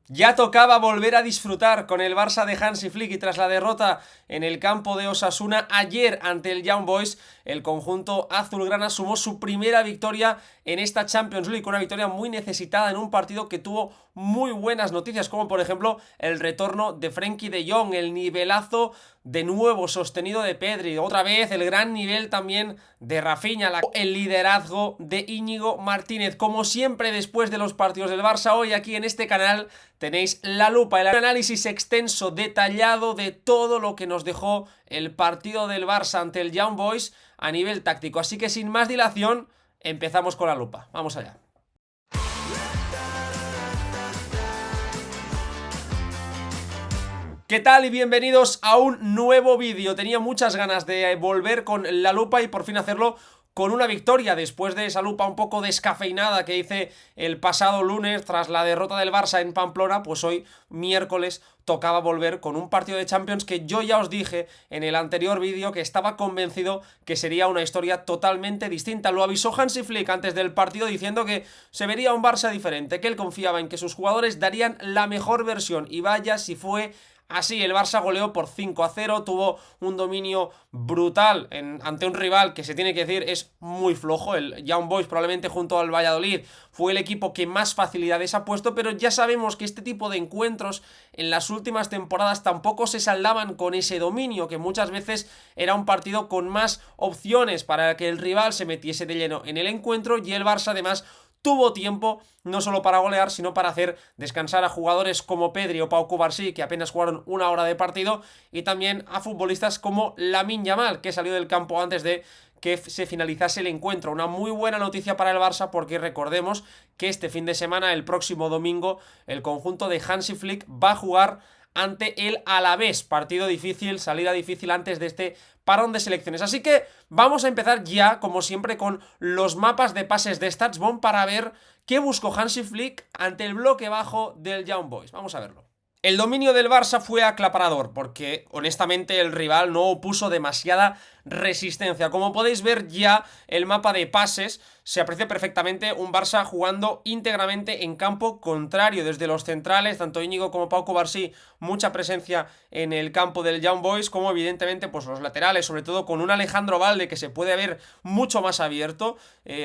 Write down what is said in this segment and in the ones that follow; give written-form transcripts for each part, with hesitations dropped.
Ya tocaba volver a disfrutar con el Barça de Hansi Flick y tras la derrota en el campo de Osasuna ayer ante el Young Boys, el conjunto azulgrana sumó su primera victoria en esta Champions League, una victoria muy necesitada en un partido que tuvo muy buenas noticias, como por ejemplo el retorno de Frenkie de Jong, el nivelazo de nuevo sostenido de Pedri, otra vez el gran nivel también de Rafinha, el liderazgo de Íñigo Martínez. Como siempre después de los partidos del Barça, hoy aquí en este canal tenéis la lupa, el análisis extenso, detallado de todo lo que nos dejó el partido del Barça ante el Young Boys a nivel táctico. Así que sin más dilación, empezamos con la lupa. Vamos allá. ¿Qué tal y bienvenidos a un nuevo vídeo? Tenía muchas ganas de volver con la lupa y por fin hacerlo con una victoria después de esa lupa un poco descafeinada que hice el pasado lunes tras la derrota del Barça en Pamplona. Pues hoy, miércoles, tocaba volver con un partido de Champions que yo ya os dije en el anterior vídeo que estaba convencido que sería una historia totalmente distinta. Lo avisó Hansi Flick antes del partido diciendo que se vería un Barça diferente, que él confiaba en que sus jugadores darían la mejor versión y vaya si fue así. El Barça goleó por 5-0, tuvo un dominio brutal ante un rival que se tiene que decir es muy flojo. El Young Boys probablemente junto al Valladolid fue el equipo que más facilidades ha puesto, pero ya sabemos que este tipo de encuentros en las últimas temporadas tampoco se saldaban con ese dominio, que muchas veces era un partido con más opciones para que el rival se metiese de lleno en el encuentro y el Barça además tuvo tiempo no solo para golear, sino para hacer descansar a jugadores como Pedri o Pau Cubarsí, que apenas jugaron una hora de partido, y también a futbolistas como Lamine Yamal, que salió del campo antes de que se finalizase el encuentro. Una muy buena noticia para el Barça porque recordemos que este fin de semana, el próximo domingo, el conjunto de Hansi Flick va a jugar ante el Alavés. Partido difícil, salida difícil antes de este parón de selecciones. Así que vamos a empezar ya, como siempre, con los mapas de pases de StatsBomb para ver qué buscó Hansi Flick ante el bloque bajo del Young Boys. Vamos a verlo. El dominio del Barça fue aclaparador porque honestamente el rival no opuso demasiada resistencia. Como podéis ver ya el mapa de pases se aprecia perfectamente un Barça jugando íntegramente en campo contrario, desde los centrales, tanto Íñigo como Pau Cubarsí, mucha presencia en el campo del Young Boys, como evidentemente pues los laterales, sobre todo con un Alejandro Valde que se puede ver mucho más abierto,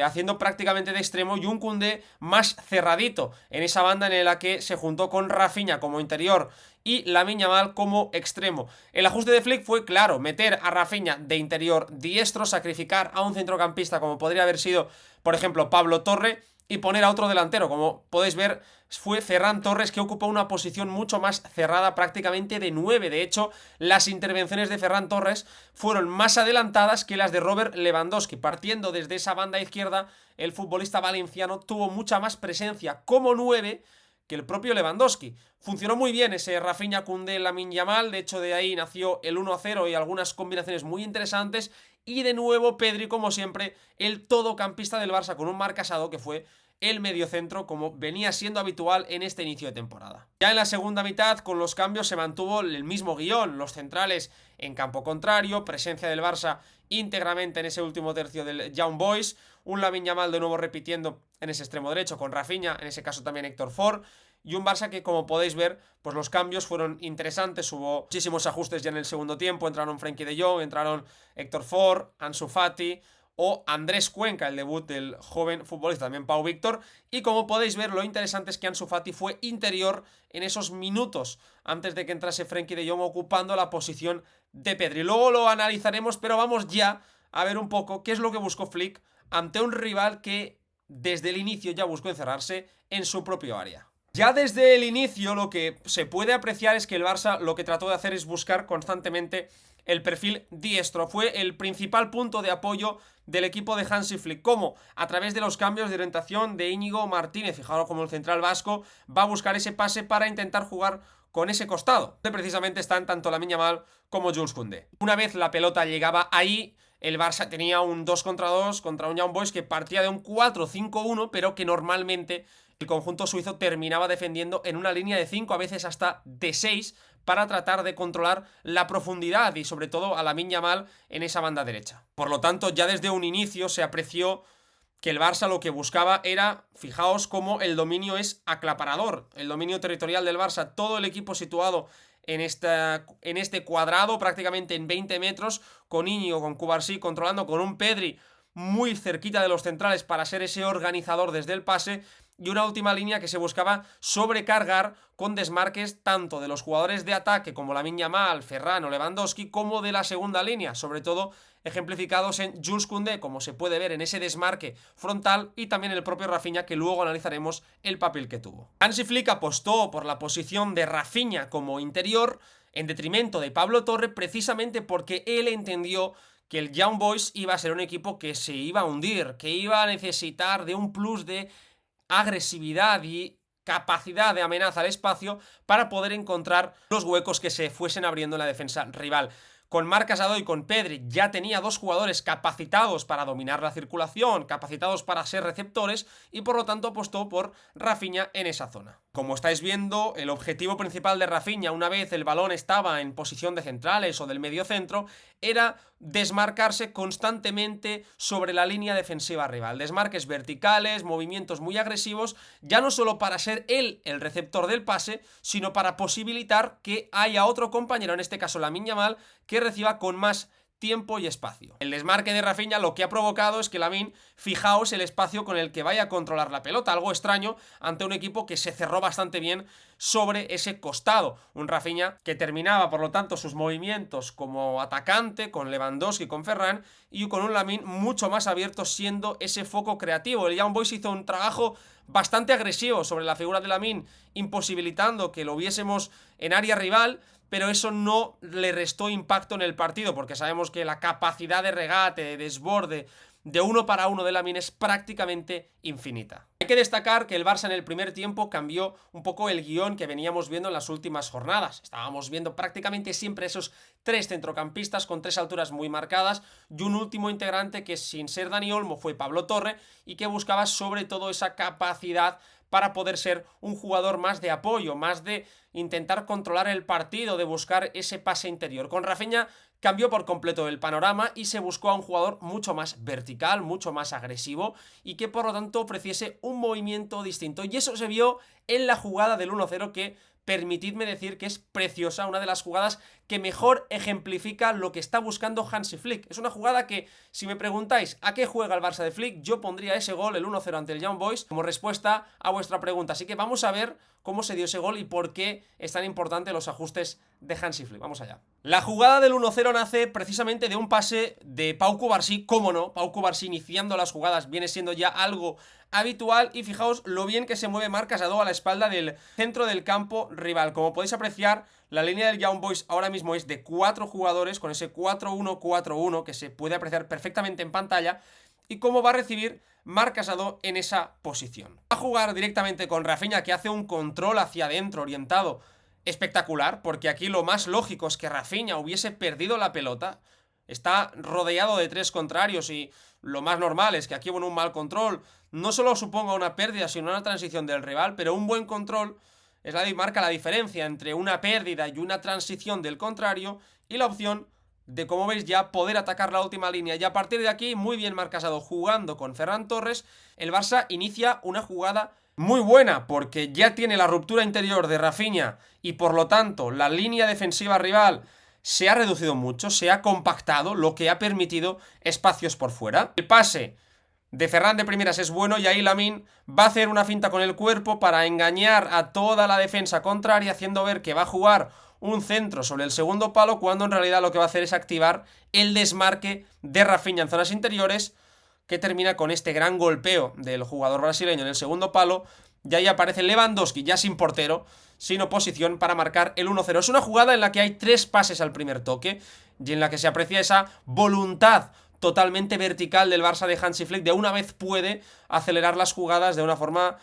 haciendo prácticamente de extremo, y un Koundé más cerradito en esa banda en la que se juntó con Rafinha como interior y Lamine Yamal como extremo. El ajuste de Flick fue claro: meter a Rafinha de interior diestro, sacrificar a un centrocampista como podría haber sido, por ejemplo, Pablo Torre, y poner a otro delantero. Como podéis ver, fue Ferran Torres, que ocupó una posición mucho más cerrada, prácticamente de 9. De hecho, las intervenciones de Ferran Torres fueron más adelantadas que las de Robert Lewandowski. Partiendo desde esa banda izquierda, el futbolista valenciano tuvo mucha más presencia como 9 que el propio Lewandowski. Funcionó muy bien ese Rafinha, Koundé, Lamine Yamal. De hecho, de ahí nació el 1-0 y algunas combinaciones muy interesantes. Y de nuevo Pedri, como siempre, el todocampista del Barça, con un marcasado que fue el mediocentro, como venía siendo habitual en este inicio de temporada. Ya en la segunda mitad, con los cambios, se mantuvo el mismo guión: los centrales en campo contrario, presencia del Barça íntegramente en ese último tercio del Young Boys, un Lamine Yamal de nuevo repitiendo en ese extremo derecho con Rafinha, en ese caso también Héctor Ford, y un Barça que, como podéis ver, pues los cambios fueron interesantes. Hubo muchísimos ajustes ya en el segundo tiempo. Entraron Frenkie de Jong, entraron Héctor Ford, Ansu Fati o Andrés Cuenca, el debut del joven futbolista, también Pau Víctor. Y como podéis ver, lo interesante es que Ansu Fati fue interior en esos minutos antes de que entrase Frenkie de Jong, ocupando la posición de Pedri. Luego lo analizaremos, pero vamos ya a ver un poco qué es lo que buscó Flick ante un rival que desde el inicio ya buscó encerrarse en su propio área. Ya desde el inicio lo que se puede apreciar es que el Barça lo que trató de hacer es buscar constantemente el perfil diestro. Fue el principal punto de apoyo del equipo de Hansi Flick, como a través de los cambios de orientación de Íñigo Martínez. Fijaros como el central vasco va a buscar ese pase para intentar jugar con ese costado, donde precisamente están tanto Lamine Yamal como Jules Koundé. Una vez la pelota llegaba ahí, el Barça tenía un 2 contra 2 contra un Young Boys que partía de un 4-5-1, pero que normalmente el conjunto suizo terminaba defendiendo en una línea de 5, a veces hasta de 6, para tratar de controlar la profundidad y sobre todo a Lamine Yamal en esa banda derecha. Por lo tanto, ya desde un inicio se apreció que el Barça lo que buscaba era, fijaos cómo el dominio es aclaparador, el dominio territorial del Barça, todo el equipo situado en este cuadrado, prácticamente en 20 metros, con Íñigo, con Cubarsí controlando, con un Pedri muy cerquita de los centrales para ser ese organizador desde el pase, y una última línea que se buscaba sobrecargar con desmarques tanto de los jugadores de ataque como Lamine Yamal, Ferran o Lewandowski, como de la segunda línea, sobre todo ejemplificados en Jules Koundé, como se puede ver en ese desmarque frontal, y también el propio Rafinha, que luego analizaremos el papel que tuvo. Hansi Flick apostó por la posición de Rafinha como interior en detrimento de Pablo Torre, precisamente porque él entendió que el Young Boys iba a ser un equipo que se iba a hundir, que iba a necesitar de un plus de agresividad y capacidad de amenaza al espacio para poder encontrar los huecos que se fuesen abriendo en la defensa rival. Con Marc Casado y con Pedri ya tenía dos jugadores capacitados para dominar la circulación, capacitados para ser receptores, y por lo tanto apostó por Rafinha en esa zona. Como estáis viendo, el objetivo principal de Rafinha, una vez el balón estaba en posición de centrales o del mediocentro, era desmarcarse constantemente sobre la línea defensiva rival. Desmarques verticales, movimientos muy agresivos, ya no solo para ser él el receptor del pase, sino para posibilitar que haya otro compañero, en este caso Lamine Yamal, que reciba con más tiempo y espacio. El desmarque de Rafinha lo que ha provocado es que Lamine, fijaos el espacio con el que vaya a controlar la pelota, algo extraño ante un equipo que se cerró bastante bien sobre ese costado. Un Rafinha que terminaba, por lo tanto, sus movimientos como atacante, con Lewandowski, con Ferran, y con un Lamine mucho más abierto, siendo ese foco creativo. El Young Boys hizo un trabajo bastante agresivo sobre la figura de Lamine, imposibilitando que lo viésemos en área rival, pero eso no le restó impacto en el partido, porque sabemos que la capacidad de regate, de desborde, de uno para uno de Lamine es prácticamente infinita. Hay que destacar que el Barça en el primer tiempo cambió un poco el guión que veníamos viendo en las últimas jornadas. Estábamos viendo prácticamente siempre esos tres centrocampistas con tres alturas muy marcadas y un último integrante que, sin ser Dani Olmo, fue Pablo Torre, y que buscaba sobre todo esa capacidad para poder ser un jugador más de apoyo, más de intentar controlar el partido, de buscar ese pase interior. Con Rafinha cambió por completo el panorama y se buscó a un jugador mucho más vertical, mucho más agresivo, y que por lo tanto ofreciese un movimiento distinto. Y eso se vio en la jugada del 1-0, que permitidme decir que es preciosa, una de las jugadas que mejor ejemplifica lo que está buscando Hansi Flick. Es una jugada que, si me preguntáis a qué juega el Barça de Flick, yo pondría ese gol, el 1-0 ante el Young Boys, como respuesta a vuestra pregunta. Así que vamos a ver cómo se dio ese gol y por qué es tan importante los ajustes de Hansi Flick. Vamos allá. La jugada del 1-0 nace precisamente de un pase de Pau Cubarsí, cómo no, Pau Cubarsí iniciando las jugadas viene siendo ya algo habitual, y fijaos lo bien que se mueve Marc Casado a la espalda del centro del campo rival. Como podéis apreciar, la línea del Young Boys ahora mismo es de 4 jugadores, con ese 4-1-4-1 que se puede apreciar perfectamente en pantalla, y cómo va a recibir Marc Casado en esa posición. Va a jugar directamente con Rafinha, que hace un control hacia adentro orientado espectacular, porque aquí lo más lógico es que Rafinha hubiese perdido la pelota. Está rodeado de tres contrarios y lo más normal es que aquí, bueno, un mal control no solo suponga una pérdida, sino una transición del rival, pero un buen control es la que marca la diferencia entre una pérdida y una transición del contrario, y la opción de, como veis, ya poder atacar la última línea. Y a partir de aquí, muy bien Marc Casado jugando con Ferran Torres, el Barça inicia una jugada muy buena, porque ya tiene la ruptura interior de Rafinha y por lo tanto la línea defensiva rival se ha reducido mucho, se ha compactado, lo que ha permitido espacios por fuera. El pase de Ferran de primeras es bueno, y ahí Lamine va a hacer una finta con el cuerpo para engañar a toda la defensa contraria, haciendo ver que va a jugar un centro sobre el segundo palo, cuando en realidad lo que va a hacer es activar el desmarque de Rafinha en zonas interiores, que termina con este gran golpeo del jugador brasileño en el segundo palo, y ahí aparece Lewandowski, ya sin portero, sin oposición, para marcar el 1-0. Es una jugada en la que hay 3 pases al primer toque, y en la que se aprecia esa voluntad totalmente vertical del Barça de Hansi Flick, de una vez puede acelerar las jugadas de una forma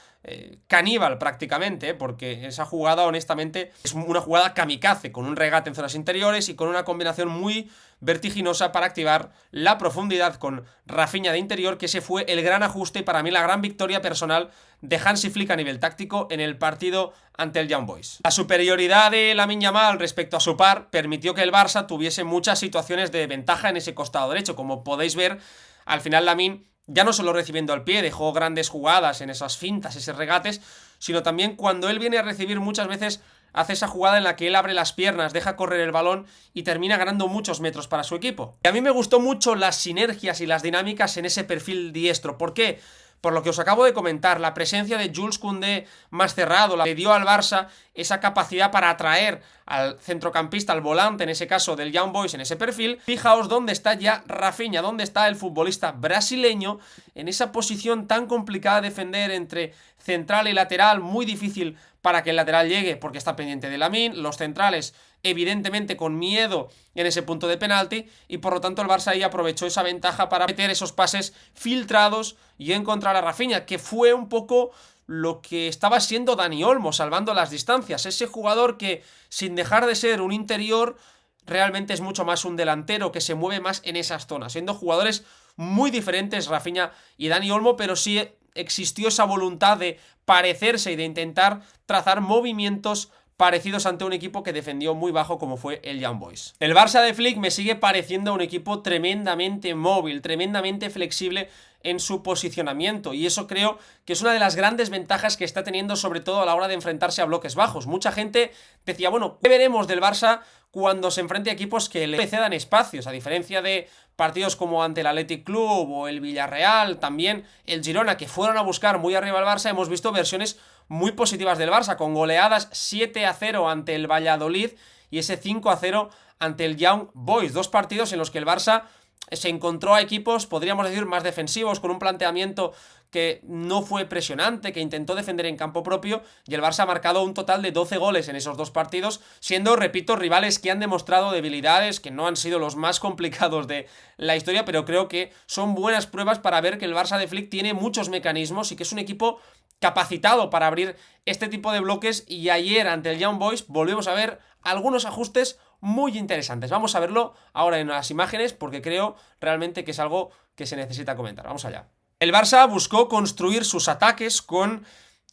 caníbal prácticamente, porque esa jugada honestamente es una jugada kamikaze, con un regate en zonas interiores y con una combinación muy vertiginosa para activar la profundidad con Rafinha de interior, que ese fue el gran ajuste y para mí la gran victoria personal de Hansi Flick a nivel táctico en el partido ante el Young Boys. La superioridad de Lamine Yamal respecto a su par permitió que el Barça tuviese muchas situaciones de ventaja en ese costado derecho. Como podéis ver, al final Lamine ya no solo recibiendo al pie, dejó grandes jugadas en esas fintas, esos regates, sino también cuando él viene a recibir muchas veces hace esa jugada en la que él abre las piernas, deja correr el balón y termina ganando muchos metros para su equipo. Y a mí me gustó mucho las sinergias y las dinámicas en ese perfil diestro. ¿Por qué? Por lo que os acabo de comentar, la presencia de Jules Koundé más cerrado le dio al Barça esa capacidad para atraer al centrocampista, al volante, en ese caso del Young Boys, en ese perfil. Fijaos dónde está ya Rafinha, dónde está el futbolista brasileño, en esa posición tan complicada de defender entre central y lateral, muy difícil para que el lateral llegue porque está pendiente de Lamine, los centrales evidentemente con miedo en ese punto de penalti, y por lo tanto el Barça ahí aprovechó esa ventaja para meter esos pases filtrados y encontrar a Rafinha, que fue un poco lo que estaba siendo Dani Olmo, salvando las distancias, ese jugador que sin dejar de ser un interior realmente es mucho más un delantero que se mueve más en esas zonas, siendo jugadores muy diferentes Rafinha y Dani Olmo, pero sí existió esa voluntad de parecerse y de intentar trazar movimientos parecidos ante un equipo que defendió muy bajo como fue el Young Boys. El Barça de Flick me sigue pareciendo un equipo tremendamente móvil, tremendamente flexible en su posicionamiento, y eso creo que es una de las grandes ventajas que está teniendo, sobre todo a la hora de enfrentarse a bloques bajos. Mucha gente decía, bueno, ¿qué veremos del Barça cuando se enfrente a equipos que le cedan espacios? A diferencia de partidos como ante el Athletic Club o el Villarreal, también el Girona, que fueron a buscar muy arriba al Barça, hemos visto versiones muy positivas del Barça, con goleadas 7-0 ante el Valladolid y ese 5-0 ante el Young Boys. Dos partidos en los que el Barça se encontró a equipos, podríamos decir, más defensivos, con un planteamiento que no fue presionante, que intentó defender en campo propio, y el Barça ha marcado un total de 12 goles en esos dos partidos, siendo, repito, rivales que han demostrado debilidades, que no han sido los más complicados de la historia, pero creo que son buenas pruebas para ver que el Barça de Flick tiene muchos mecanismos y que es un equipo capacitado para abrir este tipo de bloques, y ayer ante el Young Boys volvemos a ver algunos ajustes muy interesantes. Vamos a verlo ahora en las imágenes porque creo realmente que es algo que se necesita comentar. Vamos allá. El Barça buscó construir sus ataques con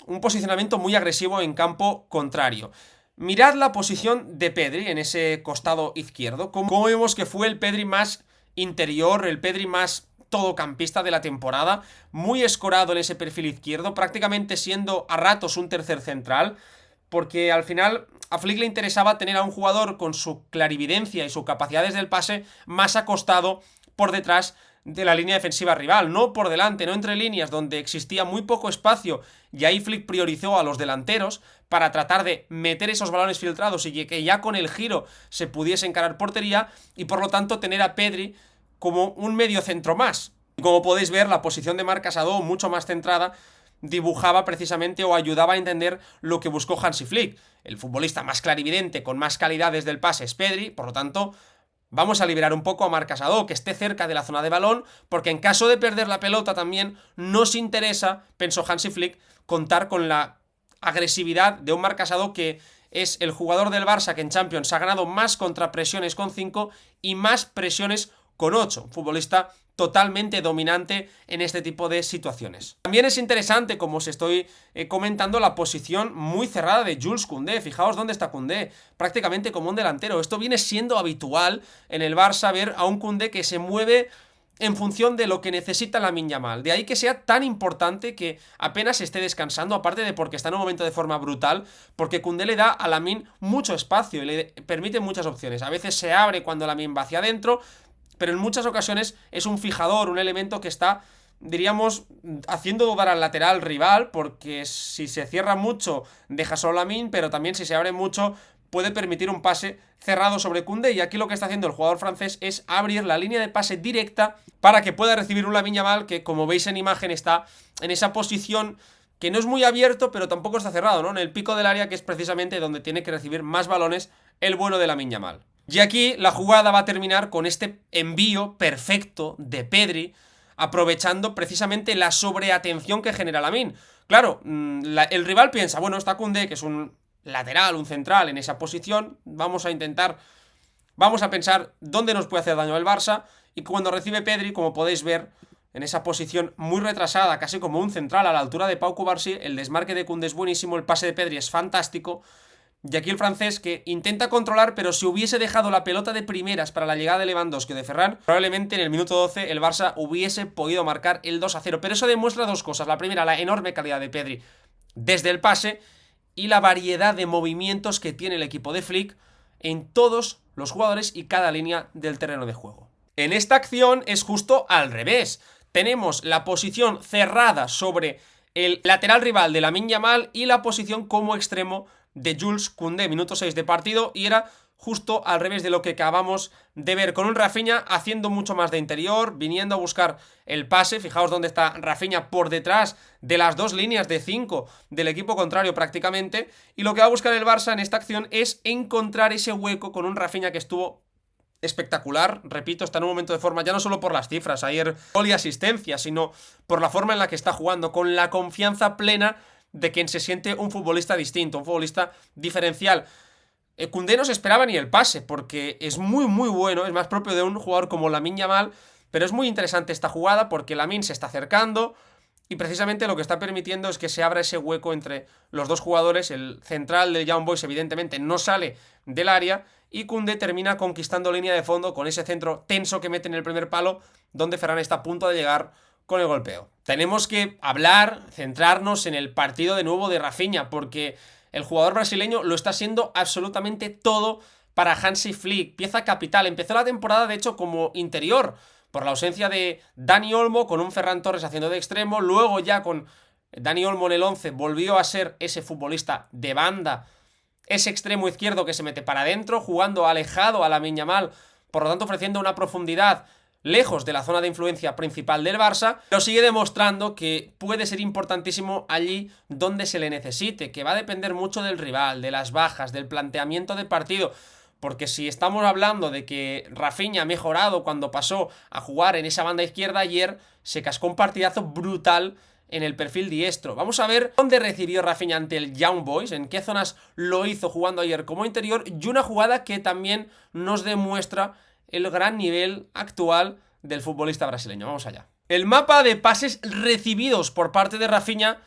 un posicionamiento muy agresivo en campo contrario. Mirad la posición de Pedri en ese costado izquierdo. Como vemos que fue el Pedri más interior, el Pedri más todocampista de la temporada, muy escorado en ese perfil izquierdo, prácticamente siendo a ratos un tercer central, porque al final a Flick le interesaba tener a un jugador con su clarividencia y sus capacidades del pase más acostado por detrás de la línea defensiva rival, no por delante, no entre líneas, donde existía muy poco espacio, y ahí Flick priorizó a los delanteros para tratar de meter esos balones filtrados y que ya con el giro se pudiese encarar portería, y por lo tanto tener a Pedri como un medio centro más. Como podéis ver, la posición de Marc Casado, mucho más centrada, dibujaba precisamente o ayudaba a entender lo que buscó Hansi Flick. El futbolista más clarividente, con más calidades del pase es Pedri, por lo tanto vamos a liberar un poco a Marc Casado, que esté cerca de la zona de balón, porque en caso de perder la pelota también nos interesa, pensó Hansi Flick, contar con la agresividad de un Marc Casado que es el jugador del Barça que en Champions ha ganado más contrapresiones con 5 y más presiones con 8, un futbolista totalmente dominante en este tipo de situaciones. También es interesante, como os estoy comentando, la posición muy cerrada de Jules Koundé. Fijaos dónde está Koundé, prácticamente como un delantero. Esto viene siendo habitual en el Barça, ver a un Koundé que se mueve en función de lo que necesita Lamine Yamal. De ahí que sea tan importante que apenas esté descansando, aparte de porque está en un momento de forma brutal, porque Koundé le da a Lamine mucho espacio y le permite muchas opciones. A veces se abre cuando Lamine va hacia adentro, pero en muchas ocasiones es un fijador, un elemento que está, diríamos, haciendo dudar al lateral rival, porque si se cierra mucho deja solo a Lamine, pero también si se abre mucho puede permitir un pase cerrado sobre Koundé, y aquí lo que está haciendo el jugador francés es abrir la línea de pase directa para que pueda recibir un Lamine Yamal que, como veis en imagen, está en esa posición que no es muy abierto, pero tampoco está cerrado, ¿no? En el pico del área, que es precisamente donde tiene que recibir más balones el bueno de Lamine Yamal. Y aquí la jugada va a terminar con este envío perfecto de Pedri, aprovechando precisamente la sobreatención que genera Lamine. Claro, el rival piensa, bueno, está Koundé, que es un lateral, un central en esa posición, vamos a pensar dónde nos puede hacer daño el Barça, y cuando recibe Pedri, como podéis ver, en esa posición muy retrasada, casi como un central a la altura de Pau Cubarsí, el desmarque de Koundé es buenísimo, el pase de Pedri es fantástico, Y aquí el francés que intenta controlar, pero si hubiese dejado la pelota de primeras para la llegada de Lewandowski o de Ferran, probablemente en el minuto 12 el Barça hubiese podido marcar el 2-0. Pero eso demuestra dos cosas. La primera, la enorme calidad de Pedri desde el pase y la variedad de movimientos que tiene el equipo de Flick en todos los jugadores y cada línea del terreno de juego. En esta acción es justo al revés. Tenemos la posición cerrada sobre el lateral rival de Lamine Yamal y la posición como extremo de Jules Koundé, minuto 6 de partido, y era justo al revés de lo que acabamos de ver, con un Rafinha haciendo mucho más de interior, viniendo a buscar el pase. Fijaos dónde está Rafinha, por detrás de las dos líneas de 5 del equipo contrario prácticamente, y lo que va a buscar el Barça en esta acción es encontrar ese hueco con un Rafinha que estuvo espectacular, repito, está en un momento de forma ya no solo por las cifras, ayer gol y asistencia, sino por la forma en la que está jugando, con la confianza plena de quien se siente un futbolista distinto, un futbolista diferencial. Koundé no se esperaba ni el pase, porque es muy bueno, es más propio de un jugador como Lamine Yamal, pero es muy interesante esta jugada porque Lamine se está acercando y precisamente lo que está permitiendo es que se abra ese hueco entre los dos jugadores. El central del Young Boys evidentemente no sale del área y Koundé termina conquistando línea de fondo con ese centro tenso que mete en el primer palo, donde Ferran está a punto de llegar con el golpeo. Tenemos que hablar, centrarnos en el partido de nuevo de Rafinha, porque el jugador brasileño lo está haciendo absolutamente todo para Hansi Flick, pieza capital. Empezó la temporada de hecho como interior, por la ausencia de Dani Olmo, con un Ferran Torres haciendo de extremo. Luego ya con Dani Olmo en el 11 volvió a ser ese futbolista de banda, ese extremo izquierdo que se mete para adentro, jugando alejado a Lamine Yamal, por lo tanto ofreciendo una profundidad lejos de la zona de influencia principal del Barça, pero sigue demostrando que puede ser importantísimo allí donde se le necesite, que va a depender mucho del rival, de las bajas, del planteamiento de partido, porque si estamos hablando de que Rafinha ha mejorado cuando pasó a jugar en esa banda izquierda, ayer se cascó un partidazo brutal en el perfil diestro. Vamos a ver dónde recibió Rafinha ante el Young Boys, en qué zonas lo hizo jugando ayer como interior, y una jugada que también nos demuestra el gran nivel actual del futbolista brasileño. Vamos allá. El mapa de pases recibidos por parte de Rafinha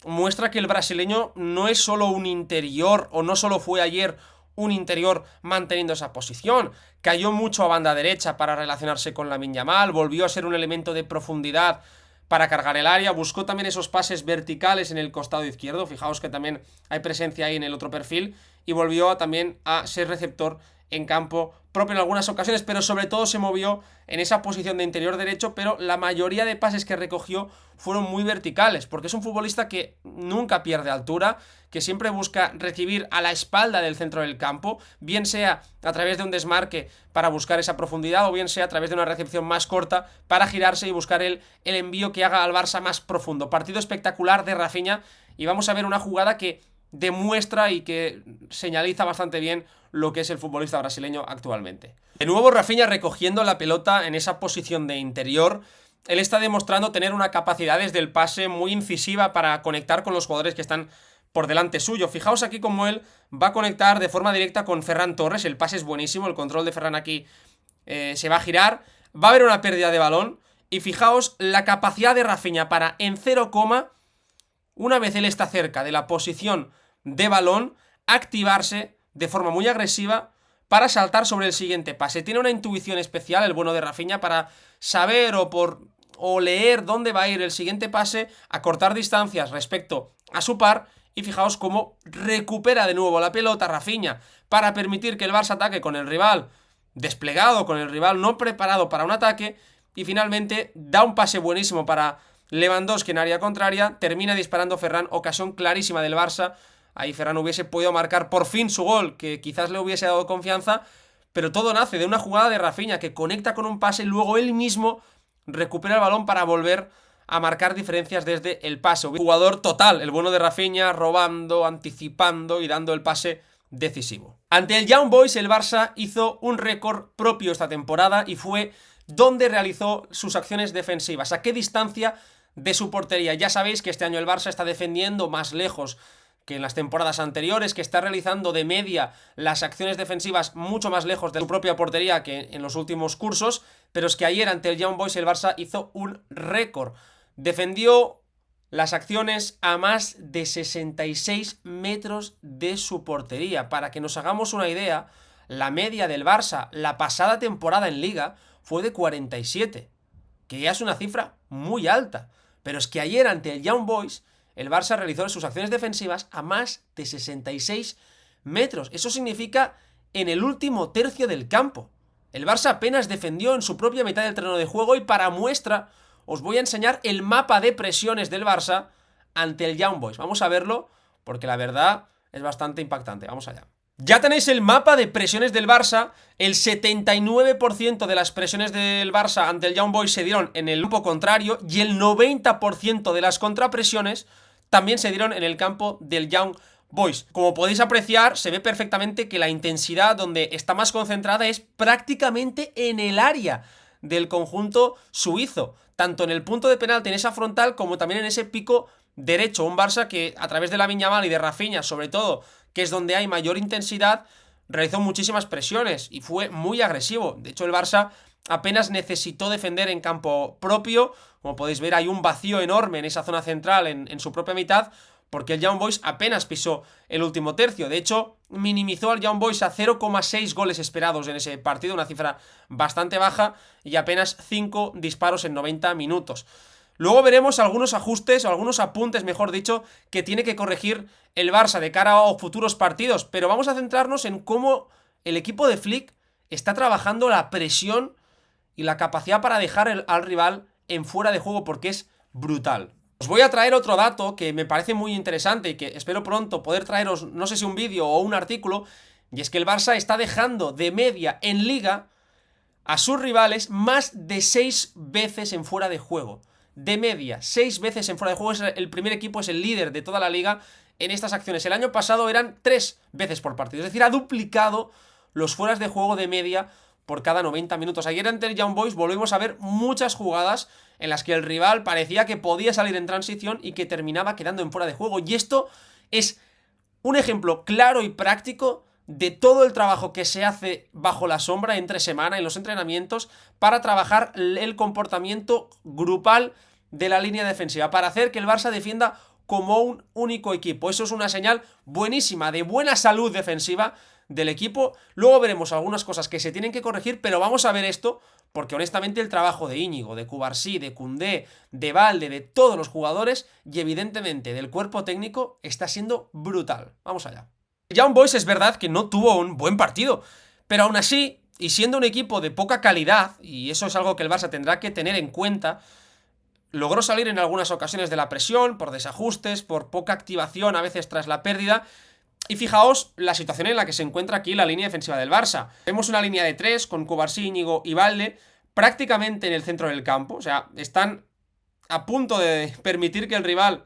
muestra que el brasileño no es solo un interior, o no solo fue ayer un interior manteniendo esa posición. Cayó mucho a banda derecha para relacionarse con Lamine Yamal, volvió a ser un elemento de profundidad para cargar el área, buscó también esos pases verticales en el costado izquierdo, fijaos que también hay presencia ahí en el otro perfil, y volvió también a ser receptor en campo propio en algunas ocasiones, pero sobre todo se movió en esa posición de interior derecho, pero la mayoría de pases que recogió fueron muy verticales, porque es un futbolista que nunca pierde altura, que siempre busca recibir a la espalda del centro del campo, bien sea a través de un desmarque para buscar esa profundidad, o bien sea a través de una recepción más corta para girarse y buscar el envío que haga al Barça más profundo. Partido espectacular de Rafinha, y vamos a ver una jugada que demuestra y que señaliza bastante bien lo que es el futbolista brasileño actualmente. De nuevo Rafinha recogiendo la pelota en esa posición de interior. Él está demostrando tener una capacidad desde el pase muy incisiva para conectar con los jugadores que están por delante suyo. Fijaos aquí cómo él va a conectar de forma directa con Ferran Torres. El pase es buenísimo, el control de Ferran aquí se va a girar, va a haber una pérdida de balón, y fijaos la capacidad de Rafinha para en 0, una vez él está cerca de la posición de balón, activarse de forma muy agresiva para saltar sobre el siguiente pase. Tiene una intuición especial el bueno de Rafinha para saber o leer dónde va a ir el siguiente pase, acortar distancias respecto a su par, y fijaos cómo recupera de nuevo la pelota Rafinha para permitir que el Barça ataque con el rival desplegado, con el rival no preparado para un ataque, y finalmente da un pase buenísimo para Lewandowski en área contraria, termina disparando Ferran, ocasión clarísima del Barça. Ahí Ferran hubiese podido marcar por fin su gol, que quizás le hubiese dado confianza, pero todo nace de una jugada de Rafinha que conecta con un pase y luego él mismo recupera el balón para volver a marcar diferencias desde el pase. Jugador total, el bueno de Rafinha, robando, anticipando y dando el pase decisivo. Ante el Young Boys, el Barça hizo un récord propio esta temporada y fue donde realizó sus acciones defensivas. ¿A qué distancia de su portería? Ya sabéis que este año el Barça está defendiendo más lejos que en las temporadas anteriores, que está realizando de media las acciones defensivas mucho más lejos de su propia portería que en los últimos cursos, pero es que ayer ante el Young Boys el Barça hizo un récord. Defendió las acciones a más de 66 metros de su portería. Para que nos hagamos una idea, la media del Barça la pasada temporada en Liga fue de 47, que ya es una cifra muy alta. Pero es que ayer ante el Young Boys, el Barça realizó sus acciones defensivas a más de 66 metros. Eso significa en el último tercio del campo. El Barça apenas defendió en su propia mitad del terreno de juego, y para muestra os voy a enseñar el mapa de presiones del Barça ante el Young Boys. Vamos a verlo porque la verdad es bastante impactante. Vamos allá. Ya tenéis el mapa de presiones del Barça. El 79% de las presiones del Barça ante el Young Boys se dieron en el campo contrario, y el 90% de las contrapresiones también se dieron en el campo del Young Boys. Como podéis apreciar, se ve perfectamente que la intensidad donde está más concentrada es prácticamente en el área del conjunto suizo, tanto en el punto de penalti, en esa frontal, como también en ese pico derecho. Un Barça que a través de Lamine Yamal y de Rafinha, sobre todo, que es donde hay mayor intensidad, realizó muchísimas presiones y fue muy agresivo. De hecho, el Barça apenas necesitó defender en campo propio. Como podéis ver, hay un vacío enorme en esa zona central, en su propia mitad, porque el Young Boys apenas pisó el último tercio. De hecho, minimizó al Young Boys a 0,6 goles esperados en ese partido, una cifra bastante baja, y apenas 5 disparos en 90 minutos. Luego veremos algunos ajustes, o algunos apuntes, mejor dicho, que tiene que corregir el Barça de cara a futuros partidos, pero vamos a centrarnos en cómo el equipo de Flick está trabajando la presión y la capacidad para dejar al rival en fuera de juego, porque es brutal. Os voy a traer otro dato que me parece muy interesante y que espero pronto poder traeros, no sé si un vídeo o un artículo, y es que el Barça está dejando de media en Liga a sus rivales más de 6 veces en fuera de juego. De media, 6 veces en fuera de juego. El primer equipo es el líder de toda la liga en estas acciones. El año pasado eran 3 veces por partido, es decir, ha duplicado los fueras de juego de media por cada 90 minutos. Ayer ante el Young Boys volvimos a ver muchas jugadas en las que el rival parecía que podía salir en transición y que terminaba quedando en fuera de juego. Y esto es un ejemplo claro y práctico de todo el trabajo que se hace bajo la sombra entre semana en los entrenamientos para trabajar el comportamiento grupal de la línea defensiva, para hacer que el Barça defienda como un único equipo. Eso es una señal buenísima de buena salud defensiva del equipo. Luego veremos algunas cosas que se tienen que corregir, pero vamos a ver esto porque honestamente el trabajo de Íñigo, de Cubarsí, de Koundé, de Balde, de todos los jugadores y evidentemente del cuerpo técnico está siendo brutal. Vamos allá. Young Boys es verdad que no tuvo un buen partido, pero aún así, y siendo un equipo de poca calidad, y eso es algo que el Barça tendrá que tener en cuenta, logró salir en algunas ocasiones de la presión, por desajustes, por poca activación a veces tras la pérdida. Y fijaos la situación en la que se encuentra aquí la línea defensiva del Barça. Vemos una línea de 3 con Cubarsí, Íñigo y Balde prácticamente en el centro del campo. O sea, están a punto de permitir que el rival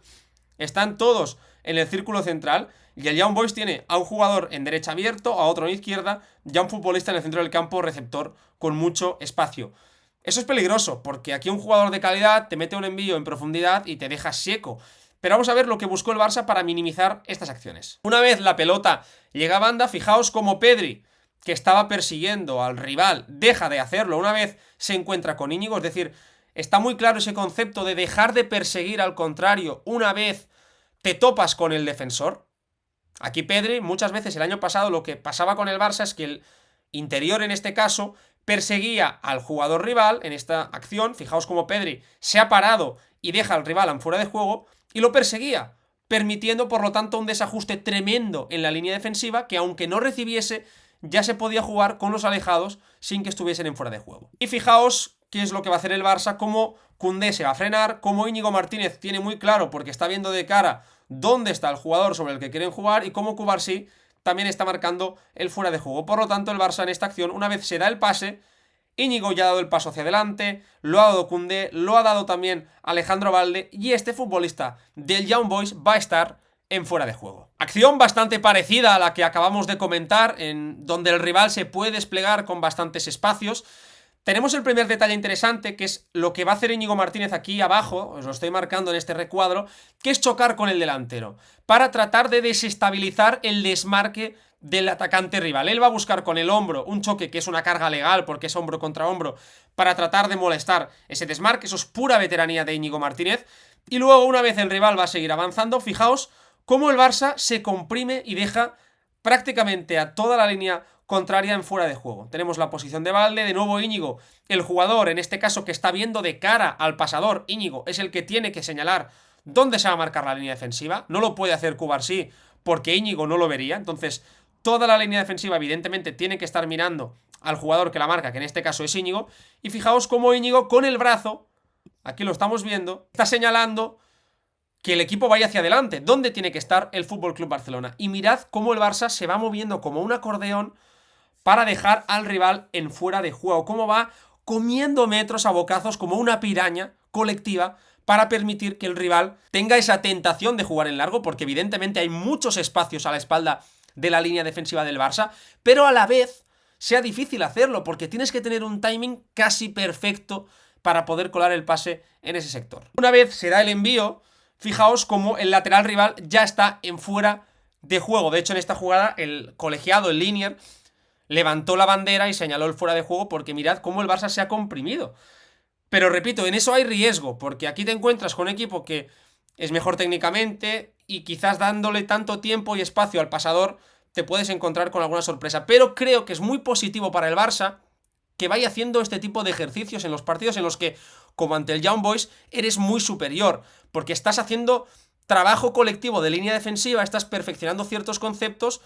están todos en el círculo central. Y el Young Boys tiene a un jugador en derecha abierto, a otro en izquierda, y a un futbolista en el centro del campo receptor con mucho espacio. Eso es peligroso, porque aquí un jugador de calidad te mete un envío en profundidad y te deja seco. Pero vamos a ver lo que buscó el Barça para minimizar estas acciones. Una vez la pelota llega a banda, fijaos cómo Pedri, que estaba persiguiendo al rival, deja de hacerlo. Una vez se encuentra con Íñigo, es decir, está muy claro ese concepto de dejar de perseguir al contrario una vez te topas con el defensor. Aquí Pedri, muchas veces el año pasado lo que pasaba con el Barça es que el interior en este caso perseguía al jugador rival en esta acción. Fijaos cómo Pedri se ha parado y deja al rival en fuera de juego y lo perseguía, permitiendo por lo tanto un desajuste tremendo en la línea defensiva que aunque no recibiese ya se podía jugar con los alejados sin que estuviesen en fuera de juego. Y fijaos qué es lo que va a hacer el Barça, cómo Koundé se va a frenar, cómo Íñigo Martínez tiene muy claro porque está viendo de cara dónde está el jugador sobre el que quieren jugar y cómo Cubarsí también está marcando el fuera de juego. Por lo tanto, el Barça en esta acción, una vez se da el pase, Íñigo ya ha dado el paso hacia adelante, lo ha dado Koundé, lo ha dado también Alejandro Balde y este futbolista del Young Boys va a estar en fuera de juego. Acción bastante parecida a la que acabamos de comentar, en donde el rival se puede desplegar con bastantes espacios. Tenemos el primer detalle interesante, que es lo que va a hacer Íñigo Martínez aquí abajo, os lo estoy marcando en este recuadro, que es chocar con el delantero, para tratar de desestabilizar el desmarque del atacante rival. Él va a buscar con el hombro un choque que es una carga legal, porque es hombro contra hombro, para tratar de molestar ese desmarque. Eso es pura veteranía de Íñigo Martínez. Y luego, una vez el rival va a seguir avanzando, fijaos cómo el Barça se comprime y deja prácticamente a toda la línea contraria en fuera de juego. Tenemos la posición de Valde, de nuevo Íñigo, el jugador, en este caso que está viendo de cara al pasador, Íñigo, es el que tiene que señalar dónde se va a marcar la línea defensiva, no lo puede hacer Cubarsí porque Íñigo no lo vería, entonces toda la línea defensiva evidentemente tiene que estar mirando al jugador que la marca, que en este caso es Íñigo, y fijaos cómo Íñigo con el brazo, aquí lo estamos viendo, está señalando que el equipo vaya hacia adelante, dónde tiene que estar el Fútbol Club Barcelona. Y mirad cómo el Barça se va moviendo como un acordeón para dejar al rival en fuera de juego, cómo va comiendo metros a bocazos como una piraña colectiva para permitir que el rival tenga esa tentación de jugar en largo, porque evidentemente hay muchos espacios a la espalda de la línea defensiva del Barça, pero a la vez sea difícil hacerlo, porque tienes que tener un timing casi perfecto para poder colar el pase en ese sector. Una vez se da el envío, fijaos cómo el lateral rival ya está en fuera de juego. De hecho, en esta jugada, el colegiado, el Linier, levantó la bandera y señaló el fuera de juego, porque mirad cómo el Barça se ha comprimido. Pero repito, en eso hay riesgo, porque aquí te encuentras con un equipo que es mejor técnicamente y quizás dándole tanto tiempo y espacio al pasador te puedes encontrar con alguna sorpresa. Pero creo que es muy positivo para el Barça que vaya haciendo este tipo de ejercicios en los partidos en los que, como ante el Young Boys, eres muy superior, porque estás haciendo trabajo colectivo de línea defensiva, estás perfeccionando ciertos conceptos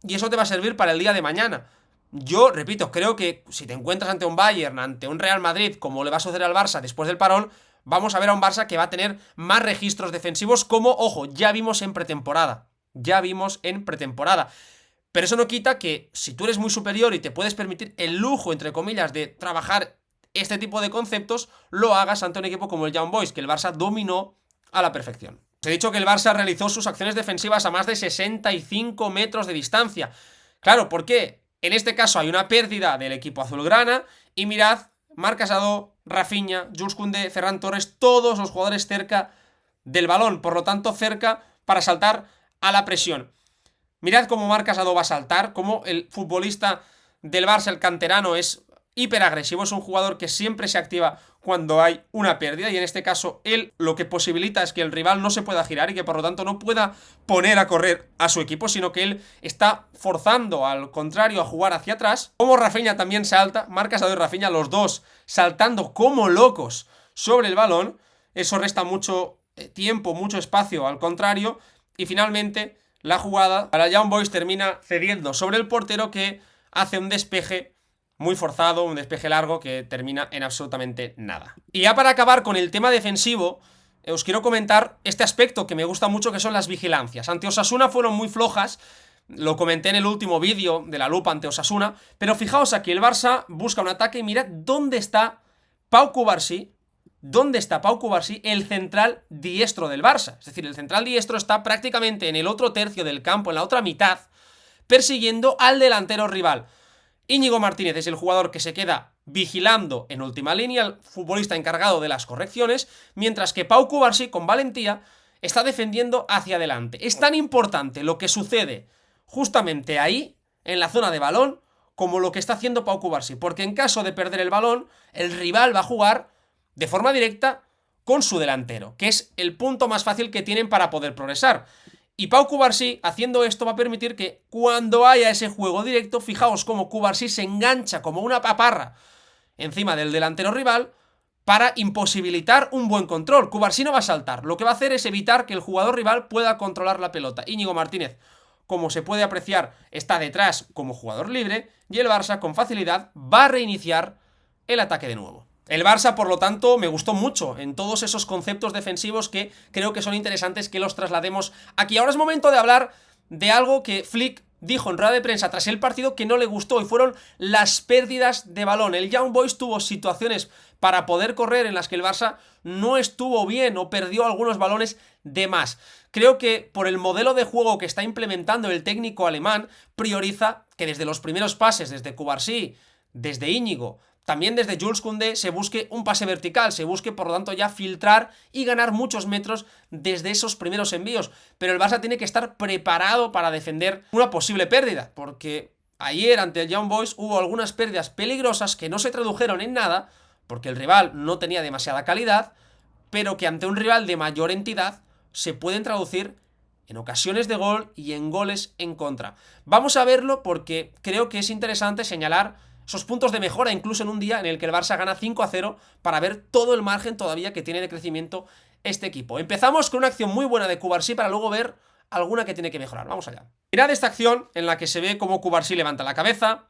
y eso te va a servir para el día de mañana. Yo, repito, creo que si te encuentras ante un Bayern, ante un Real Madrid, como le va a suceder al Barça después del parón, vamos a ver a un Barça que va a tener más registros defensivos como, ojo, ya vimos en pretemporada. Ya vimos en pretemporada. Pero eso no quita que si tú eres muy superior y te puedes permitir el lujo, entre comillas, de trabajar este tipo de conceptos, lo hagas ante un equipo como el Young Boys, que el Barça dominó a la perfección. Os he dicho que el Barça realizó sus acciones defensivas a más de 65 metros de distancia. Claro, ¿por qué? En este caso hay una pérdida del equipo azulgrana y mirad, Marc Casado, Rafinha, Jules Koundé, Ferran Torres, todos los jugadores cerca del balón, por lo tanto cerca para saltar a la presión. Mirad cómo Marc Casado va a saltar, cómo el futbolista del Barça, el canterano, es hiperagresivo, es un jugador que siempre se activa cuando hay una pérdida y en este caso él lo que posibilita es que el rival no se pueda girar y que por lo tanto no pueda poner a correr a su equipo, sino que él está forzando al contrario a jugar hacia atrás. Como Rafinha también salta, Marc Casado y Rafinha los dos saltando como locos sobre el balón, eso resta mucho tiempo, mucho espacio al contrario y finalmente la jugada para Young Boys termina cediendo sobre el portero, que hace un despeje muy forzado, un despeje largo que termina en absolutamente nada. Y ya para acabar con el tema defensivo, os quiero comentar este aspecto que me gusta mucho, que son las vigilancias. Ante Osasuna fueron muy flojas, lo comenté en el último vídeo de la lupa ante Osasuna, pero fijaos aquí, el Barça busca un ataque y mirad dónde está Pau Cubarsí. ¿Dónde está Pau Cubarsí, el central diestro del Barça? Es decir, el central diestro está prácticamente en el otro tercio del campo, en la otra mitad, persiguiendo al delantero rival. Íñigo Martínez es el jugador que se queda vigilando en última línea, el futbolista encargado de las correcciones, mientras que Pau Cubarsí, con valentía, está defendiendo hacia adelante. Es tan importante lo que sucede justamente ahí, en la zona de balón, como lo que está haciendo Pau Cubarsí, porque en caso de perder el balón, el rival va a jugar de forma directa con su delantero, que es el punto más fácil que tienen para poder progresar. Y Pau Cubarsí, haciendo esto, va a permitir que cuando haya ese juego directo, fijaos cómo Cubarsí se engancha como una paparra encima del delantero rival para imposibilitar un buen control. Cubarsí no va a saltar, lo que va a hacer es evitar que el jugador rival pueda controlar la pelota. Íñigo Martínez, como se puede apreciar, está detrás como jugador libre y el Barça con facilidad va a reiniciar el ataque de nuevo. El Barça, por lo tanto, me gustó mucho en todos esos conceptos defensivos que creo que son interesantes que los traslademos aquí. Ahora es momento de hablar de algo que Flick dijo en rueda de prensa tras el partido que no le gustó, y fueron las pérdidas de balón. El Young Boys tuvo situaciones para poder correr en las que el Barça no estuvo bien o perdió algunos balones de más. Creo que por el modelo de juego que está implementando el técnico alemán, prioriza que desde los primeros pases, desde Cubarsí, desde Íñigo, también desde Jules Koundé, se busque un pase vertical, se busque por lo tanto ya filtrar y ganar muchos metros desde esos primeros envíos. Pero el Barça tiene que estar preparado para defender una posible pérdida, porque ayer ante el Young Boys hubo algunas pérdidas peligrosas que no se tradujeron en nada, porque el rival no tenía demasiada calidad, pero que ante un rival de mayor entidad se pueden traducir en ocasiones de gol y en goles en contra. Vamos a verlo porque creo que es interesante señalar esos puntos de mejora, incluso en un día en el que el Barça gana 5-0, para ver todo el margen todavía que tiene de crecimiento este equipo. Empezamos con una acción muy buena de Cubarsí para luego ver alguna que tiene que mejorar. Vamos allá. Mirad esta acción en la que se ve cómo Cubarsí levanta la cabeza,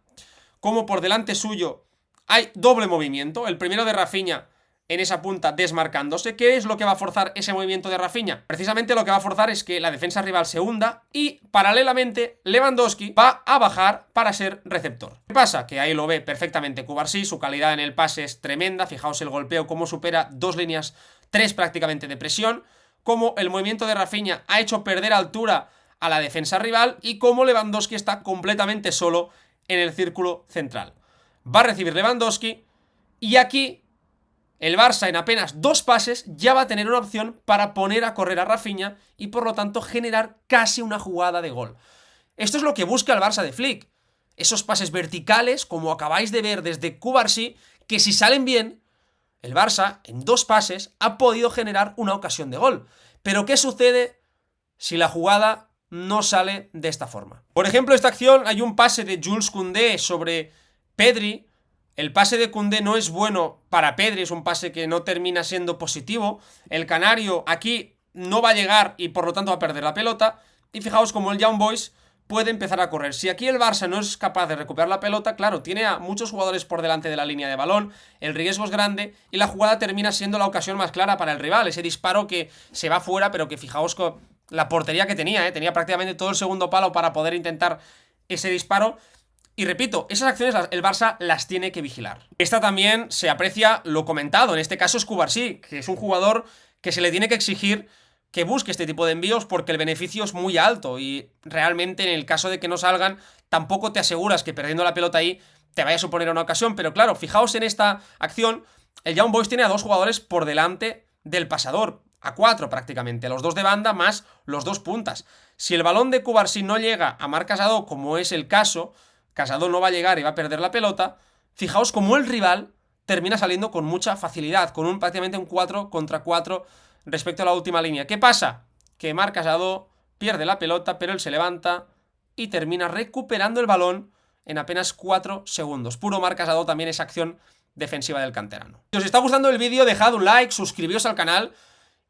cómo por delante suyo hay doble movimiento. El primero de Rafinha en esa punta desmarcándose. ¿Qué es lo que va a forzar ese movimiento de Rafinha? Precisamente lo que va a forzar es que la defensa rival se hunda y paralelamente Lewandowski va a bajar para ser receptor. ¿Qué pasa? Que ahí lo ve perfectamente Cubarsí, su calidad en el pase es tremenda. Fijaos el golpeo, cómo supera 2 líneas, 3 prácticamente de presión, cómo el movimiento de Rafinha ha hecho perder altura a la defensa rival y cómo Lewandowski está completamente solo en el círculo central. Va a recibir Lewandowski y aquí el Barça en apenas 2 pases ya va a tener una opción para poner a correr a Rafinha y por lo tanto generar casi una jugada de gol. Esto es lo que busca el Barça de Flick. Esos pases verticales, como acabáis de ver desde Cubarsí, que si salen bien, el Barça en 2 pases ha podido generar una ocasión de gol. Pero ¿qué sucede si la jugada no sale de esta forma? Por ejemplo, esta acción hay un pase de Jules Koundé sobre Pedri. El pase de Koundé no es bueno para Pedri, es un pase que no termina siendo positivo. El canario aquí no va a llegar y por lo tanto va a perder la pelota. Y fijaos cómo el Young Boys puede empezar a correr. Si aquí el Barça no es capaz de recuperar la pelota, claro, tiene a muchos jugadores por delante de la línea de balón, el riesgo es grande y la jugada termina siendo la ocasión más clara para el rival. Ese disparo que se va fuera, pero que fijaos con la portería que tenía, tenía prácticamente todo el segundo palo para poder intentar ese disparo. Y repito, esas acciones el Barça las tiene que vigilar. Esta también se aprecia lo comentado, en este caso es Cubarsí, que es un jugador que se le tiene que exigir que busque este tipo de envíos porque el beneficio es muy alto y realmente en el caso de que no salgan tampoco te aseguras que perdiendo la pelota ahí te vaya a suponer una ocasión, pero claro, fijaos en esta acción, el Young Boys tiene a 2 jugadores por delante del pasador, a 4 prácticamente, los 2 de banda más los 2 puntas. Si el balón de Cubarsí no llega a Marc Casado, como es el caso, Casado no va a llegar y va a perder la pelota, fijaos cómo el rival termina saliendo con mucha facilidad, con prácticamente un 4 contra 4 respecto a la última línea. ¿Qué pasa? Que Marc Casado pierde la pelota, pero él se levanta y termina recuperando el balón en apenas 4 segundos. Puro Marc Casado también esa acción defensiva del canterano. Si os está gustando el vídeo, dejad un like, suscribíos al canal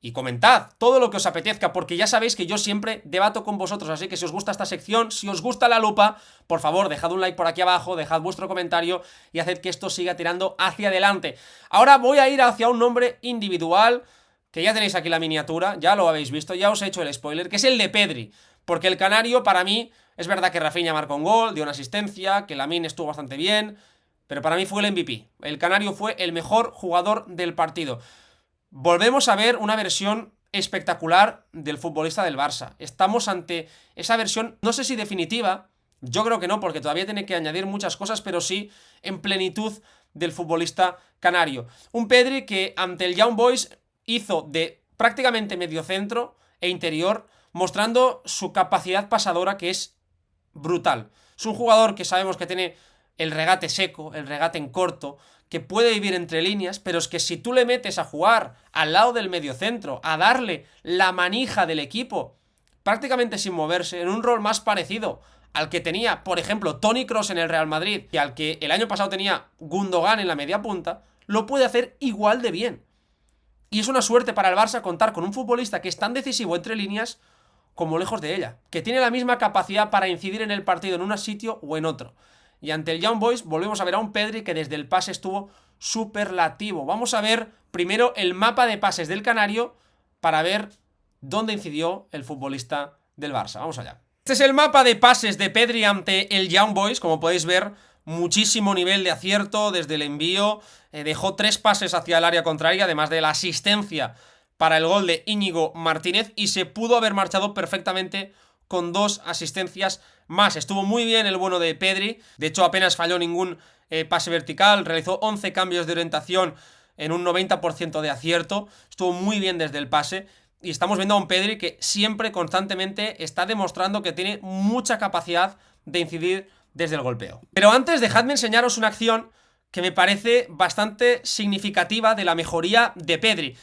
y comentad todo lo que os apetezca, porque ya sabéis que yo siempre debato con vosotros, así que si os gusta esta sección, si os gusta la lupa, por favor, dejad un like por aquí abajo, dejad vuestro comentario y haced que esto siga tirando hacia adelante. Ahora voy a ir hacia un nombre individual, que ya tenéis aquí la miniatura, ya lo habéis visto, ya os he hecho el spoiler, que es el de Pedri, porque el canario para mí, es verdad que Rafinha marcó un gol, dio una asistencia, que Lamine estuvo bastante bien, pero para mí fue el MVP, el canario fue el mejor jugador del partido. Volvemos a ver una versión espectacular del futbolista del Barça. Estamos ante esa versión, no sé si definitiva, yo creo que no, porque todavía tiene que añadir muchas cosas, pero sí en plenitud del futbolista canario. Un Pedri que ante el Young Boys hizo de prácticamente mediocentro e interior, mostrando su capacidad pasadora que es brutal. Es un jugador que sabemos que tiene el regate seco, el regate en corto, que puede vivir entre líneas, pero es que si tú le metes a jugar al lado del mediocentro, a darle la manija del equipo, prácticamente sin moverse, en un rol más parecido al que tenía, por ejemplo, Toni Kroos en el Real Madrid, y al que el año pasado tenía Gundogan en la media punta, lo puede hacer igual de bien. Y es una suerte para el Barça contar con un futbolista que es tan decisivo entre líneas como lejos de ella, que tiene la misma capacidad para incidir en el partido en un sitio o en otro. Y ante el Young Boys volvemos a ver a un Pedri que desde el pase estuvo superlativo. Vamos a ver primero el mapa de pases del canario para ver dónde incidió el futbolista del Barça. Vamos allá. Este es el mapa de pases de Pedri ante el Young Boys. Como podéis ver, muchísimo nivel de acierto desde el envío. Dejó 3 pases hacia el área contraria, además de la asistencia para el gol de Íñigo Martínez, y se pudo haber marchado perfectamente con 2 asistencias más. Estuvo muy bien el bueno de Pedri, de hecho apenas falló ningún pase vertical, realizó 11 cambios de orientación en un 90% de acierto, estuvo muy bien desde el pase, y estamos viendo a un Pedri que siempre, constantemente, está demostrando que tiene mucha capacidad de incidir desde el golpeo. Pero antes, dejadme enseñaros una acción que me parece bastante significativa de la mejoría de Pedri.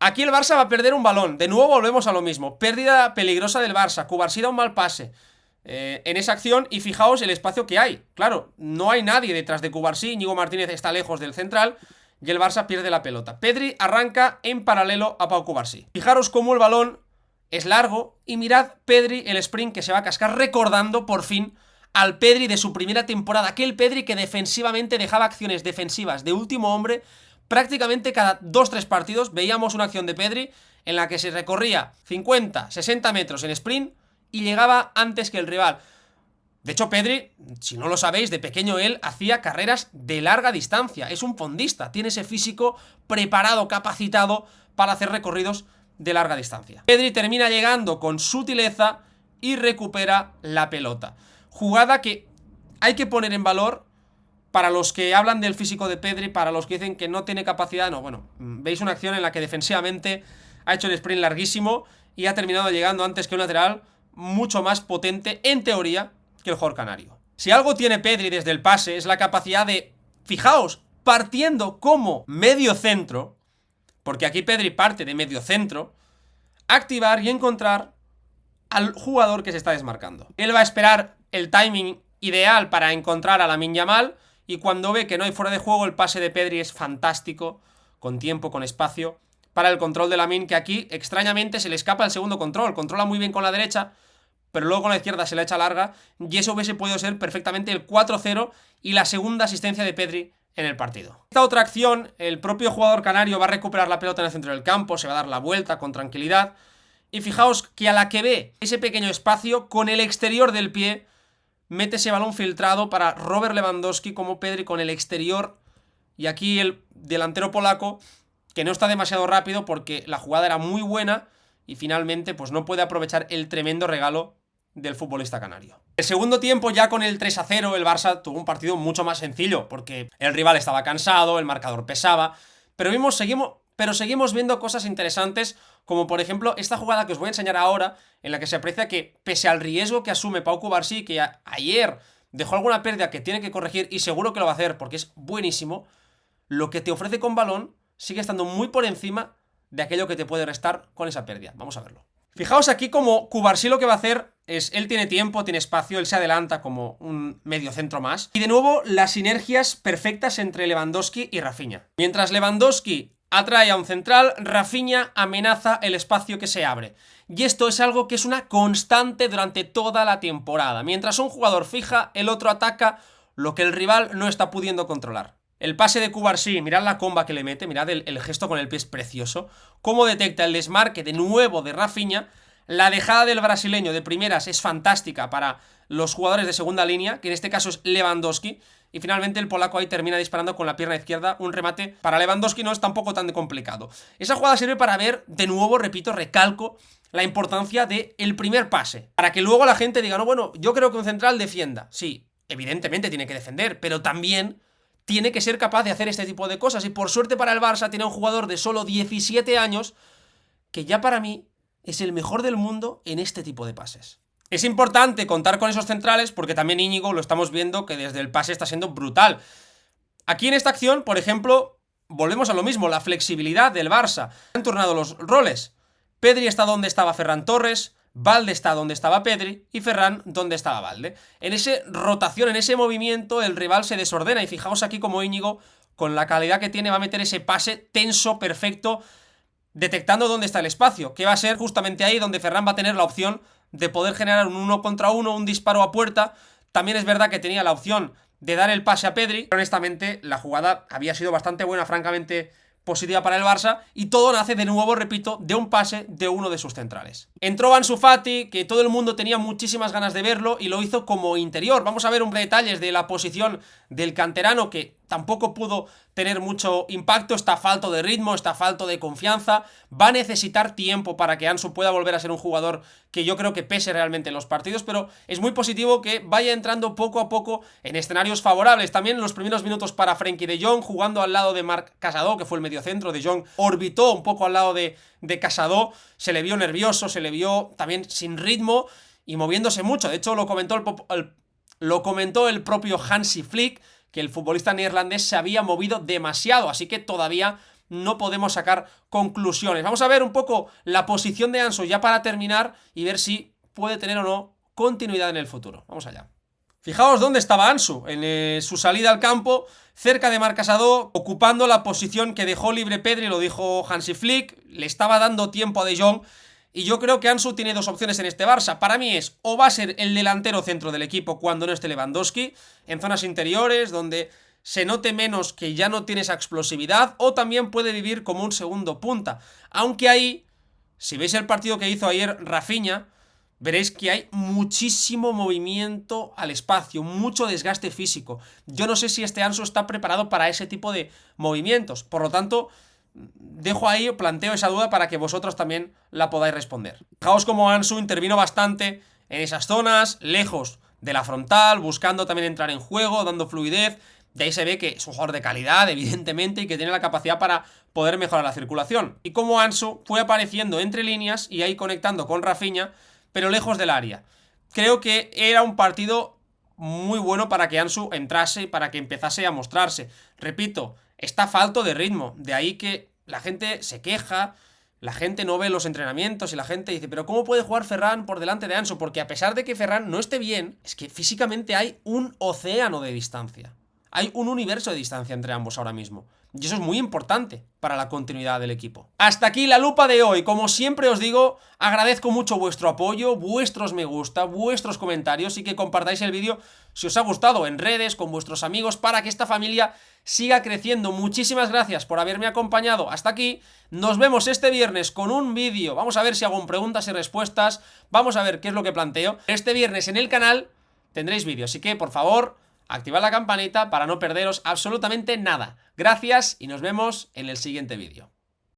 Aquí el Barça va a perder un balón. De nuevo volvemos a lo mismo. Pérdida peligrosa del Barça. Cubarsí da un mal pase en esa acción. Y fijaos el espacio que hay. Claro, no hay nadie detrás de Cubarsí. Íñigo Martínez está lejos del central. Y el Barça pierde la pelota. Pedri arranca en paralelo a Pau Cubarsí. Fijaros cómo el balón es largo. Y mirad Pedri el sprint que se va a cascar, recordando por fin al Pedri de su primera temporada. Aquel Pedri que defensivamente dejaba acciones defensivas de último hombre. Prácticamente cada 2-3 partidos veíamos una acción de Pedri en la que se recorría 50, 60 metros en sprint y llegaba antes que el rival. De hecho, Pedri, si no lo sabéis, de pequeño él hacía carreras de larga distancia. Es un fondista, tiene ese físico preparado, capacitado para hacer recorridos de larga distancia. Pedri termina llegando con sutileza y recupera la pelota. Jugada que hay que poner en valor para los que hablan del físico de Pedri, para los que dicen que no tiene capacidad. No, bueno, veis una acción en la que defensivamente ha hecho el sprint larguísimo y ha terminado llegando antes que un lateral mucho más potente, en teoría, que el jugador canario. Si algo tiene Pedri desde el pase es la capacidad de, fijaos, partiendo como medio centro, porque aquí Pedri parte de medio centro, activar y encontrar al jugador que se está desmarcando. Él va a esperar el timing ideal para encontrar a Lamine Yamal y cuando ve que no hay fuera de juego, el pase de Pedri es fantástico, con tiempo, con espacio, para el control de Lamine, que aquí extrañamente se le escapa el segundo control. Controla muy bien con la derecha, pero luego con la izquierda se la echa larga y eso hubiese podido ser perfectamente el 4-0 y la segunda asistencia de Pedri en el partido. Esta otra acción, el propio jugador canario va a recuperar la pelota en el centro del campo, se va a dar la vuelta con tranquilidad y fijaos que a la que ve ese pequeño espacio, con el exterior del pie mete ese balón filtrado para Robert Lewandowski, como Pedri con el exterior. Y aquí el delantero polaco, que no está demasiado rápido porque la jugada era muy buena y finalmente pues no puede aprovechar el tremendo regalo del futbolista canario. El segundo tiempo, ya con el 3-0, el Barça tuvo un partido mucho más sencillo porque el rival estaba cansado, el marcador pesaba, pero seguimos viendo cosas interesantes, como por ejemplo esta jugada que os voy a enseñar ahora, en la que se aprecia que pese al riesgo que asume Pau Cubarsí, que ayer dejó alguna pérdida que tiene que corregir y seguro que lo va a hacer porque es buenísimo, lo que te ofrece con balón sigue estando muy por encima de aquello que te puede restar con esa pérdida. Vamos a verlo. Fijaos aquí como Cubarsí lo que va a hacer es, él tiene tiempo, tiene espacio, él se adelanta como un medio centro más. Y de nuevo las sinergias perfectas entre Lewandowski y Rafinha. Mientras Lewandowski atrae a un central, Rafinha amenaza el espacio que se abre. Y esto es algo que es una constante durante toda la temporada. Mientras un jugador fija, el otro ataca lo que el rival no está pudiendo controlar. El pase de Cubarsí, mirad la comba que le mete, mirad el gesto con el pie es precioso. Cómo detecta el desmarque de nuevo de Rafinha. La dejada del brasileño de primeras es fantástica para los jugadores de segunda línea, que en este caso es Lewandowski. Y finalmente el polaco ahí termina disparando con la pierna izquierda. Un remate para Lewandowski no es tampoco tan complicado. Esa jugada sirve para ver, de nuevo, repito, recalco, la importancia del primer pase. Para que luego la gente diga, no, bueno, yo creo que un central defienda. Sí, evidentemente tiene que defender, pero también tiene que ser capaz de hacer este tipo de cosas. Y por suerte para el Barça tiene un jugador de solo 17 años que ya para mí es el mejor del mundo en este tipo de pases. Es importante contar con esos centrales porque también Íñigo lo estamos viendo que desde el pase está siendo brutal. Aquí en esta acción, por ejemplo, volvemos a lo mismo, la flexibilidad del Barça. Han turnado los roles. Pedri está donde estaba Ferran Torres, Valde está donde estaba Pedri y Ferran donde estaba Valde. En esa rotación, en ese movimiento, el rival se desordena y fijaos aquí como Íñigo, con la calidad que tiene, va a meter ese pase tenso, perfecto, detectando dónde está el espacio, que va a ser justamente ahí donde Ferran va a tener la opción de poder generar un 1 contra 1, un disparo a puerta. También es verdad que tenía la opción de dar el pase a Pedri, pero honestamente la jugada había sido bastante buena, francamente positiva para el Barça, y todo nace de nuevo, repito, de un pase de uno de sus centrales. Entró Ansu Fati, que todo el mundo tenía muchísimas ganas de verlo, y lo hizo como interior. Vamos a ver un detalles de la posición del canterano, que tampoco pudo tener mucho impacto, está falto de ritmo, está falto de confianza, va a necesitar tiempo para que Ansu pueda volver a ser un jugador que yo creo que pese realmente en los partidos, pero es muy positivo que vaya entrando poco a poco en escenarios favorables. También los primeros minutos para Frenkie de Jong, jugando al lado de Marc Casado, que fue el mediocentro. De Jong orbitó un poco al lado de Casado, se le vio nervioso, se le vio también sin ritmo y moviéndose mucho. De hecho, lo comentó el propio Hansi Flick, que el futbolista neerlandés se había movido demasiado, así que todavía no podemos sacar conclusiones. Vamos a ver un poco la posición de Ansu ya para terminar y ver si puede tener o no continuidad en el futuro. Vamos allá. Fijaos dónde estaba Ansu, en su salida al campo, cerca de Marc Casado, ocupando la posición que dejó libre Pedri, lo dijo Hansi Flick, le estaba dando tiempo a De Jong, y yo creo que Ansu tiene dos opciones en este Barça. Para mí es, o va a ser el delantero centro del equipo cuando no esté Lewandowski, en zonas interiores, donde se note menos que ya no tiene esa explosividad, o también puede vivir como un segundo punta, aunque ahí, si veis el partido que hizo ayer Rafinha, veréis que hay muchísimo movimiento al espacio, mucho desgaste físico. Yo no sé si este Ansu está preparado para ese tipo de movimientos. Por lo tanto, dejo ahí, planteo esa duda para que vosotros también la podáis responder. Fijaos cómo Ansu intervino bastante en esas zonas, lejos de la frontal, buscando también entrar en juego, dando fluidez. De ahí se ve que es un jugador de calidad, evidentemente, y que tiene la capacidad para poder mejorar la circulación. Y como Ansu fue apareciendo entre líneas y ahí conectando con Rafinha, pero lejos del área. Creo que era un partido muy bueno para que Ansu entrase, para que empezase a mostrarse. Repito, está falto de ritmo, de ahí que la gente se queja, la gente no ve los entrenamientos y la gente dice, pero ¿cómo puede jugar Ferran por delante de Ansu? Porque a pesar de que Ferran no esté bien, es que físicamente hay un océano de distancia. Hay un universo de distancia entre ambos ahora mismo. Y eso es muy importante para la continuidad del equipo. Hasta aquí la lupa de hoy. Como siempre os digo, agradezco mucho vuestro apoyo, vuestros me gusta, vuestros comentarios y que compartáis el vídeo si os ha gustado en redes, con vuestros amigos, para que esta familia siga creciendo. Muchísimas gracias por haberme acompañado hasta aquí. Nos vemos este viernes con un vídeo. Vamos a ver si hago preguntas y respuestas. Vamos a ver qué es lo que planteo. Este viernes en el canal tendréis vídeo, así que por favor, activad la campanita para no perderos absolutamente nada. Gracias y nos vemos en el siguiente vídeo.